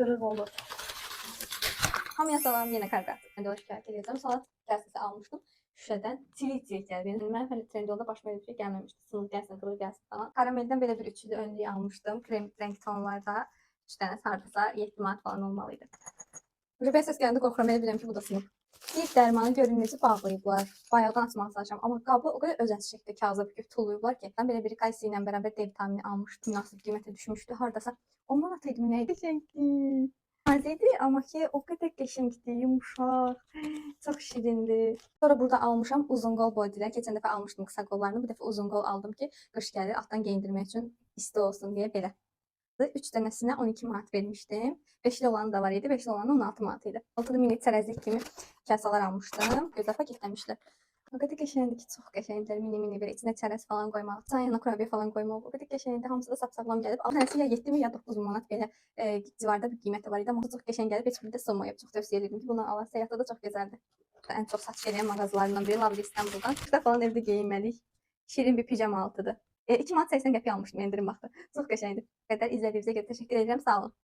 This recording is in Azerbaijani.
qırıq olur. Hamıya salam, yenə karqat. Mən də o şikayət edəcəm. Salat qəsəsi almışdım. Şüşədən çilik gəldi. Mən hələ Trendyolda başıma elə bir şey gəlməmişdi. Sınıq gəlsin, qırıq gəlsin falan. Karameldən belə bir üçlü önlük almışdım. Krem renk tonlarda. 3 dənə hardasa 7 manat falan olmalıydı. Rübə səs gələndə qorxuram, elə bilirəm ki, bu da sınıq. İlk dərmanı görün necə bağlayıblar. Bayaqdan açmağa çalışacağam. Amma qabı o qədər özəl şəkildə kağıza büküb tuluyublar ki, mən belə bir kalsi ilə bərabər D vitamini almışdım. Münasib qiymətə düşmüşdü. Hardasa 10 manat idi, nə idi? Qəşəngdir. Nazikdir, amma ki o qədər qəşəngdir, yumşaq, çox şirindir. Sonra burada almışam uzun qol bodylər. Keçən dəfə almışdım qısa qollarını, bu dəfə uzun qol aldım ki, qış gəlir, altdan geyindirmək üçün isti olsun deyə belə. 3 dənəsinə 12 manat vermişdim. 5'li olanı da var idi, 5'li olanı 16 manat idi. Altılı mini çərəzlik kimi kasalar almışdım. Gözəl paketləmişlər. O qədər qəşəngdir ki, çox qəşəngdir. Mini bir içinə çərəz falan qoymaq, çay yanına kurabiyə falan qoymaq. O qədər qəşəngdir. Hamısı da sap-sağlam gəlib. Tanəsi ya 7 mi ya 9 manat belə civarda bir qiyməti var idi. Amma çox qəşəng gəlib. Heç biri də sınmayıb. Çox tövsiyə edirəm ki, bunu alın. Səyyahda da çox gözəldir. Ən çox satış edən mağazalarından biri Lovely İstanbuldan. Burada falan evdə geyinməlik. Şirin bir pijama altıdır. 2 manat 80 qəpik almışdım endirim vaxtı. Çox qəşəngdir. Bu qədər izlədiyinizə görə təşəkkür edirəm. Sağ olun.